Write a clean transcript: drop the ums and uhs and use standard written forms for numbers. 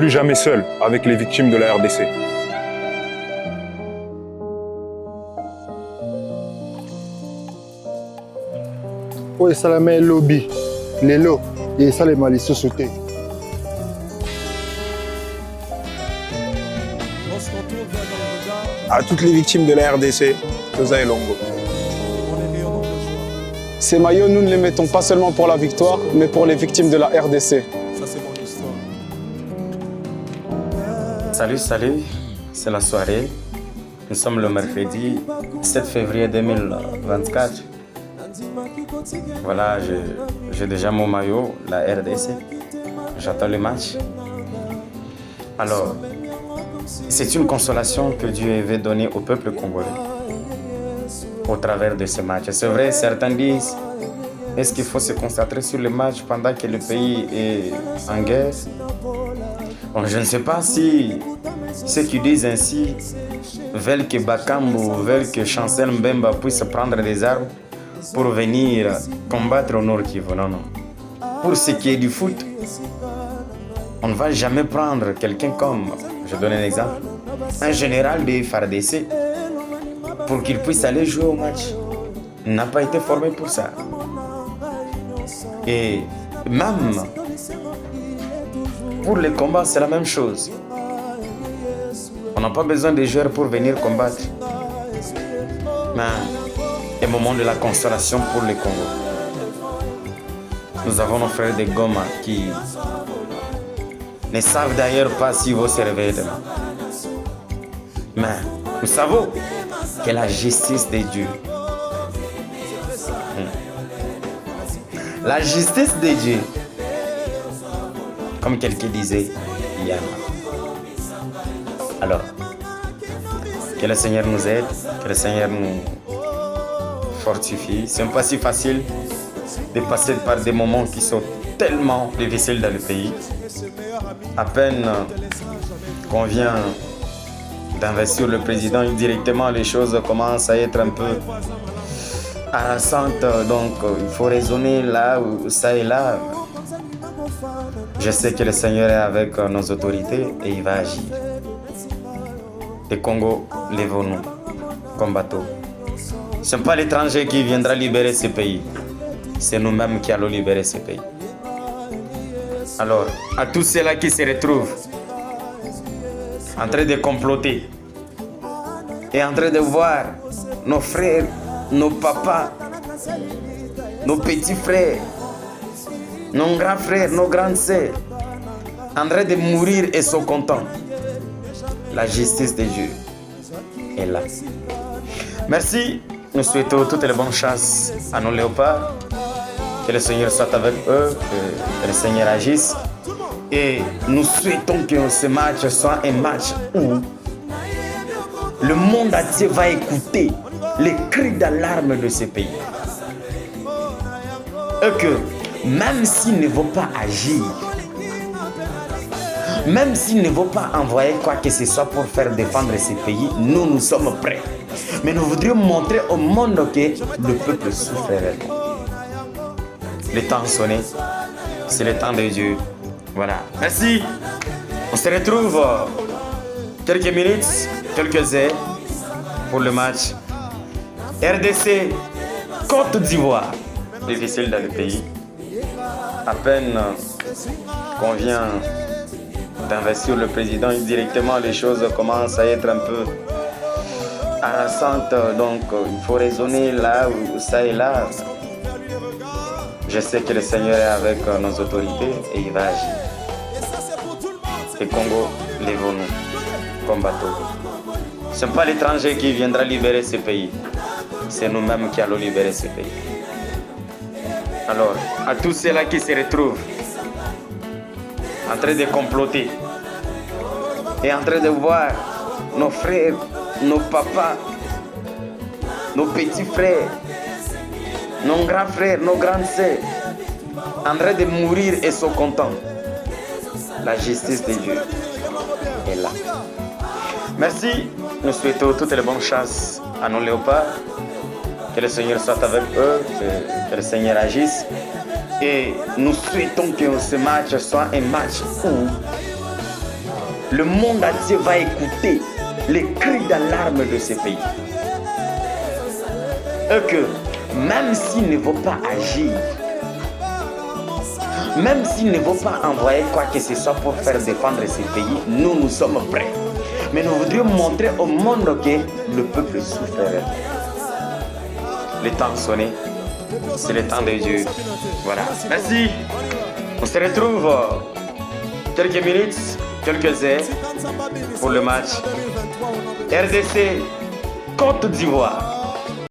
plus jamais seul avec les victimes de la RDC. oyo esalama elobi lelo esalema lisusu te. À toutes les victimes de la RDC, Toza et Longo. Ces maillots, nous ne les mettons pas seulement pour la victoire, mais pour les victimes de la RDC. Salut, salut, c'est la soirée. Nous sommes le mercredi 7 février 2024. Voilà, j'ai déjà mon maillot, la RDC. J'attends le match. Alors, c'est une consolation que Dieu veut donner au peuple congolais au travers de ce match. C'est vrai, certains disent, est-ce qu'il faut se concentrer sur le match pendant que le pays est en guerre? Bon, je ne sais pas si ceux qui disent ainsi veulent que Bakambu, veulent que Chancel Mbemba puisse prendre des armes pour venir combattre au Nord Kivu. Non, non. Pour ce qui est du foot, on ne va jamais prendre quelqu'un comme, je donne un exemple, un général de FARDC pour qu'il puisse aller jouer au match. Il n'a pas été formé pour ça. Et même pour les combats, c'est la même chose. On n'a pas besoin de joueurs pour venir combattre. Mais au moment de la consolation pour le Congo, nous avons nos frères de Goma qui ne savent d'ailleurs pas s'ils vont se réveiller demain. Mais nous savons que la justice de Dieu, la justice de Dieu, comme quelqu'un disait, il y en a. Alors, que le Seigneur nous aide, que le Seigneur nous fortifie. Ce n'est pas si facile de passer par des moments qui sont tellement difficiles dans le pays. À peine qu'on vient d'investir le président, directement les choses commencent à être un peu harassantes. Donc il faut raisonner là ou ça et là. Je sais que le Seigneur est avec nos autorités et il va agir. Et Congo, lèvons-nous, combattons. Ce n'est pas l'étranger qui viendra libérer ce pays. C'est nous-mêmes qui allons libérer ce pays. Alors, à tous ceux-là qui se retrouvent en train de comploter et en train de voir nos frères, nos papas, nos petits frères, nos grands frères, nos grandes sœurs, en train de mourir et sont contents. La justice de Dieu est là. Merci. Nous souhaitons toutes les bonnes chances à nos léopards. Que le Seigneur soit avec eux, que le Seigneur agisse. Et nous souhaitons que ce match soit un match où le monde entier va écouter les cris d'alarme de ce pays. Et que même s'ils ne vont pas agir, même s'ils ne vont pas envoyer quoi que ce soit pour faire défendre ce pays, nous sommes prêts. Mais nous voudrions montrer au monde que le peuple souffre réellement. Le temps sonné, c'est le temps de Dieu. Voilà. Merci. On se retrouve quelques minutes, quelques heures pour le match RDC Côte d'Ivoire. Difficile dans le pays. À peine qu'on vient d'investir le président, directement les choses commencent à être un peu harassantes. Donc il faut raisonner là ou ça et là. Je sais que le Seigneur est avec nos autorités et il va agir. Et Congo, lèvons-nous, combattons. Ce n'est pas l'étranger qui viendra libérer ce pays. C'est nous-mêmes qui allons libérer ce pays. Alors, à tous ceux-là qui se retrouvent en train de comploter et en train de voir nos frères, nos papas, nos petits frères, nos grands frères, nos grandes sœurs, en train de mourir et sont contents. La justice de Dieu est là. Merci. Nous souhaitons toutes les bonnes chances à nos léopards. Que le Seigneur soit avec eux, que le Seigneur agisse. Et nous souhaitons que ce match soit un match où le monde entier va écouter les cris d'alarme de ces pays. Et que même s'ils ne vont pas agir, même s'ils ne vont pas envoyer quoi que ce soit pour faire défendre ces pays, nous sommes prêts. Mais nous voudrions montrer au monde que le peuple souffre. Le temps sonné, c'est le temps de Dieu. Voilà. Merci. On se retrouve quelques minutes, quelques heures pour le match RDC Côte d'Ivoire.